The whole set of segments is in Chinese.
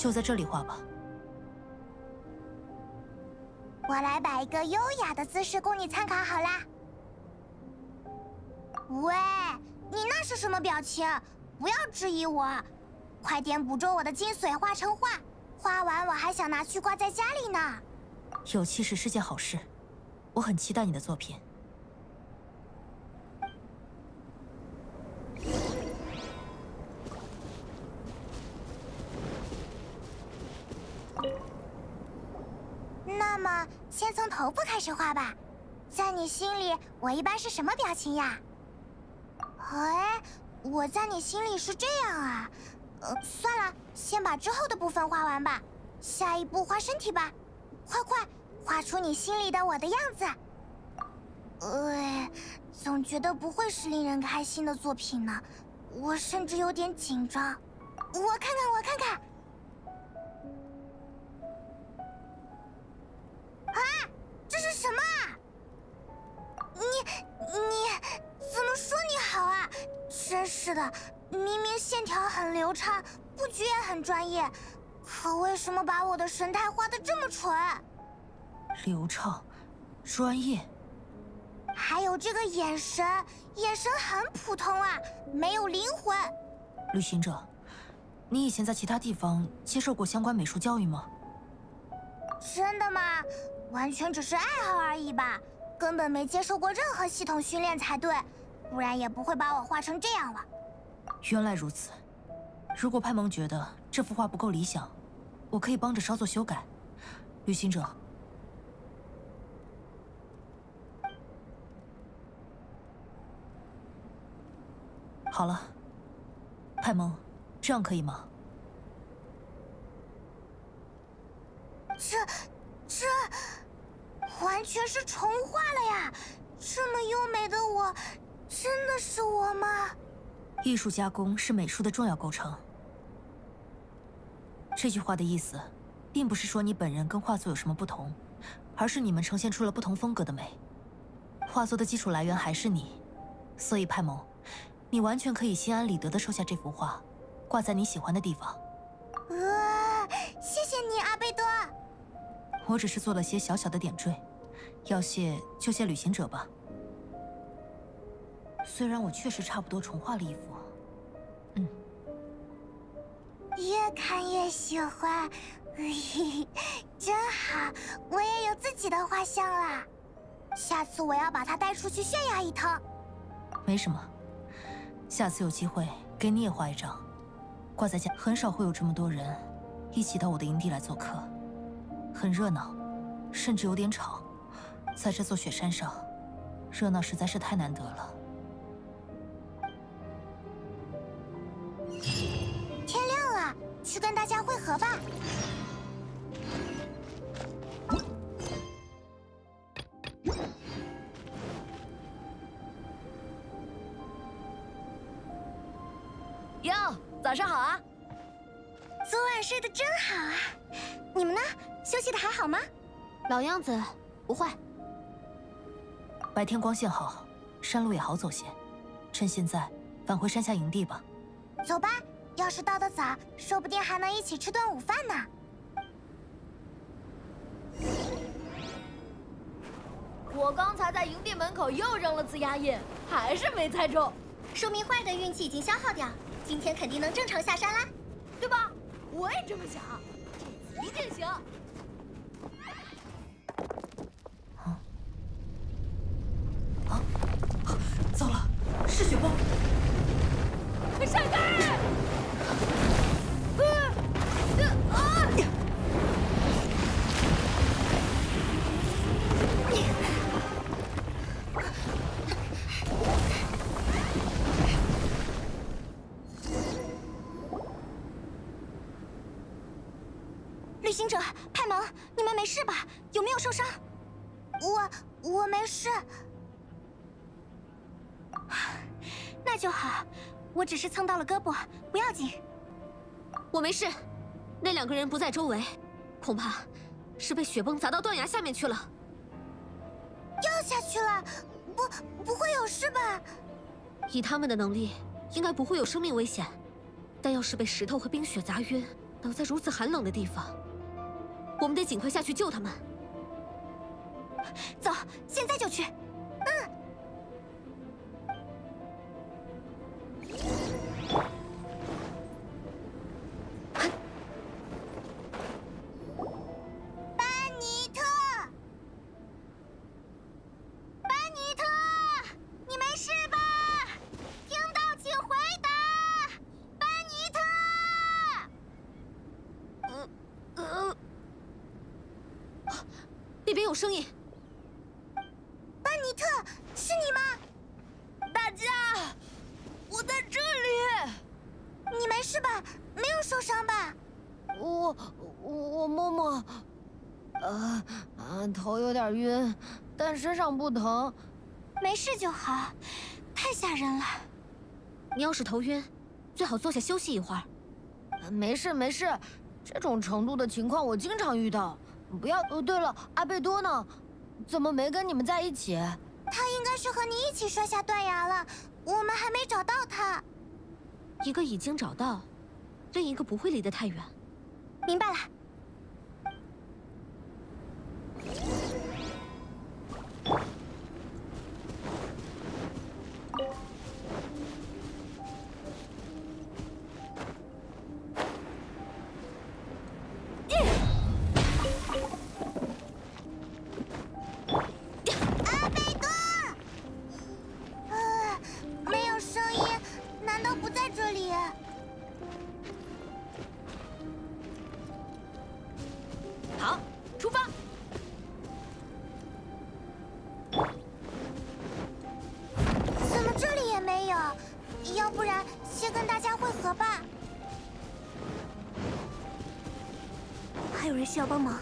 就在这里画吧。我来摆一个优雅的姿势供你参考好啦。喂，你那是什么表情？不要质疑我，快点捕捉我的精髓，画成画。画完我还想拿去挂在家里呢。有气势是件好事，我很期待你的作品。那么，先从头部开始画吧。在你心里，我一般是什么表情呀？哎，我在你心里是这样啊。算了，先把之后的部分画完吧。下一步画身体吧，快，画出你心里的我的样子。总觉得不会是令人开心的作品呢。我甚至有点紧张。我看看。啊，这是什么啊？你怎么说你好啊？真是的，明明线条很流畅，布局也很专业，可为什么把我的神态画得这么蠢？流畅，专业。还有这个眼神很普通啊，没有灵魂。旅行者，你以前在其他地方接受过相关美术教育吗？真的吗？完全只是爱好而已吧，根本没接受过任何系统训练才对，不然也不会把我画成这样了。原来如此。如果派蒙觉得这幅画不够理想，我可以帮着稍作修改。旅行者，好了，派蒙，这样可以吗？这完全是重画了呀！这么优美的我，真的是我吗？艺术加工是美术的重要构成。这句话的意思，并不是说你本人跟画作有什么不同，而是你们呈现出了不同风格的美。画作的基础来源还是你，所以派蒙，你完全可以心安理得地收下这幅画，挂在你喜欢的地方。谢谢你，阿贝多。我只是做了些小小的点缀，要谢就谢旅行者吧。虽然我确实差不多重画了一幅，越看越喜欢，真好，我也有自己的画像啦。下次我要把它带出去炫耀一通。没什么，下次有机会给你也画一张，挂在家。很少会有这么多人一起到我的营地来做客，很热闹，甚至有点吵。在这座雪山上，热闹实在是太难得了。天亮了，去跟大家会合吧。哟，早上好啊！昨晚睡得真好啊，你们呢？休息得还好吗？老样子，不坏。白天光线好，山路也好走些，趁现在返回山下营地吧。走吧，要是到得早，说不定还能一起吃顿午饭呢。我刚才在营地门口又扔了次压印，还是没猜中，说明坏的运气已经消耗掉，今天肯定能正常下山啦，对吧？我也这么想，这次一定行。糟了，是雪崩！闪开！旅行者，派蒙，你们没事吧？有没有受伤？我没事。那就好，我只是蹭到了胳膊，不要紧。我没事，那两个人不在周围，恐怕是被雪崩砸到断崖下面去了。掉下去了？不会有事吧？以他们的能力，应该不会有生命危险。但要是被石头和冰雪砸晕，都在如此寒冷的地方，我们得尽快下去救他们。走，现在就去。班尼特，班尼特，你没事吧？听到请回答，班尼特。那边有声音。班尼特，是你吗？大家，我在这里。你没事吧？没有受伤吧？我摸摸，头有点晕，但身上不疼。没事就好，太吓人了。你要是头晕，最好坐下休息一会儿。没事没事，这种程度的情况我经常遇到。不要。对了，阿贝多呢？怎么没跟你们在一起？他应该是和你一起摔下断崖了，我们还没找到他。一个已经找到，另一个不会离得太远。明白了。阿贝多，没有声音，难道不在这里？好，出发。怎么这里也没有？要不然先跟大家汇合吧。还有人需要帮忙。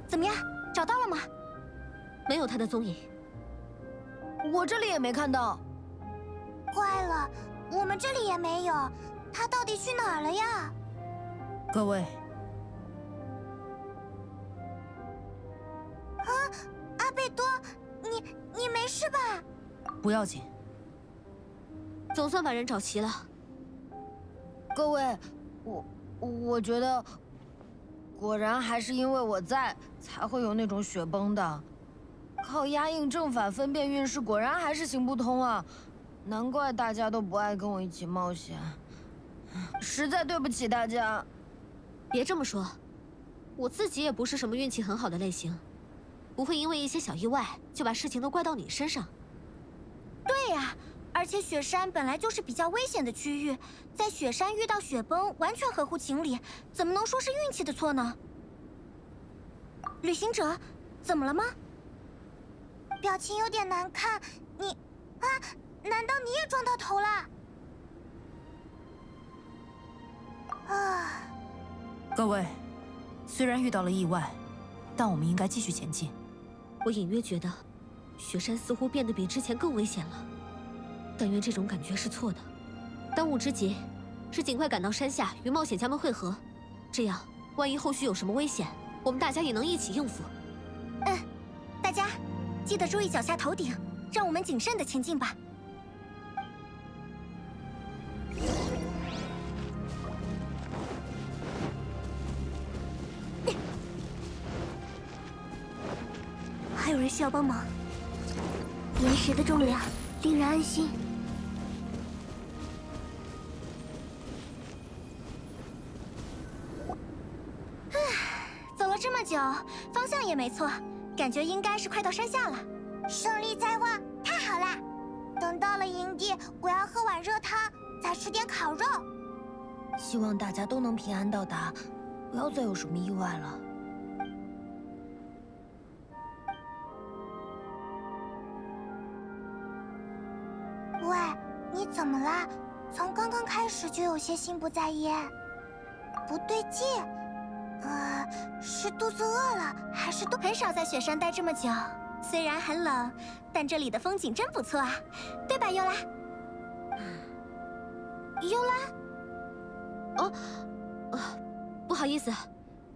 怎么样，找到了吗？没有他的踪影。我这里也没看到。坏了，我们这里也没有，他到底去哪儿了呀？各位，阿贝多，你没事吧？不要紧。总算把人找齐了。各位，我觉得，果然还是因为我在，才会有那种雪崩的。靠压印正反分辨运势，果然还是行不通啊！难怪大家都不爱跟我一起冒险，实在对不起大家。别这么说，我自己也不是什么运气很好的类型，不会因为一些小意外就把事情都怪到你身上。对呀，而且雪山本来就是比较危险的区域，在雪山遇到雪崩完全合乎情理，怎么能说是运气的错呢？旅行者，怎么了吗？表情有点难看，难道你也撞到头了？各位，虽然遇到了意外，但我们应该继续前进。我隐约觉得，雪山似乎变得比之前更危险了。但愿这种感觉是错的。当务之急是尽快赶到山下与冒险家们会合，这样万一后续有什么危险，我们大家也能一起应付。大家记得注意脚下头顶，让我们谨慎的前进吧。还有人需要帮忙。岩石的重量令人安心。走了这么久，方向也没错，感觉应该是快到山下了。胜利在望，太好了！等到了营地，我要喝碗热汤，再吃点烤肉。希望大家都能平安到达，不要再有什么意外了。喂，你怎么啦？从刚刚开始就有些心不在焉。不对劲，是肚子饿了，还是很少在雪山待这么久。虽然很冷，但这里的风景真不错啊，对吧，尤拉？尤拉？不好意思，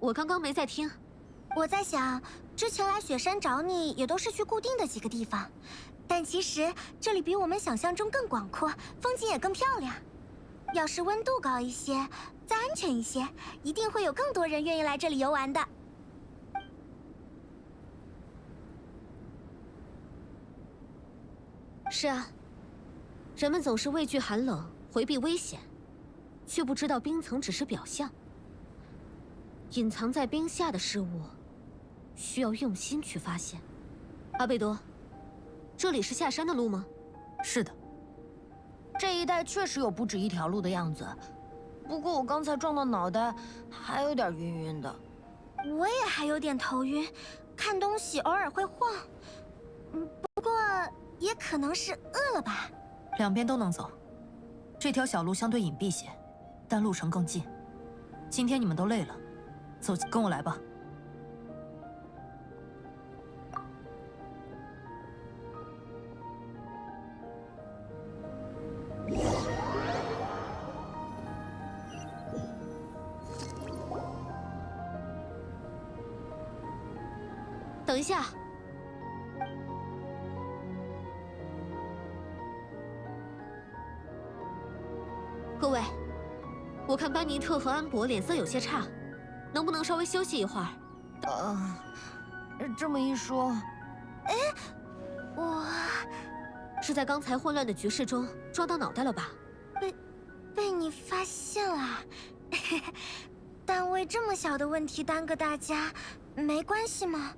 我刚刚没在听。我在想，之前来雪山找你也都是去固定的几个地方，但其实这里比我们想象中更广阔，风景也更漂亮。要是温度高一些，再安全一些，一定会有更多人愿意来这里游玩的。是啊，人们总是畏惧寒冷，回避危险，却不知道冰层只是表象。隐藏在冰下的事物，需要用心去发现。阿贝多，这里是下山的路吗？是的，这一带确实有不止一条路的样子，不过我刚才撞到脑袋，还有点晕晕的。我也还有点头晕，看东西偶尔会晃。不过也可能是饿了吧。两边都能走，这条小路相对隐蔽些，但路程更近。今天你们都累了，走，跟我来吧。等一下，各位，我看班尼特和安博脸色有些差，能不能稍微休息一会儿？这么一说，我是在刚才混乱的局势中撞到脑袋了吧？被你发现了，但为这么小的问题耽搁大家，没关系吗？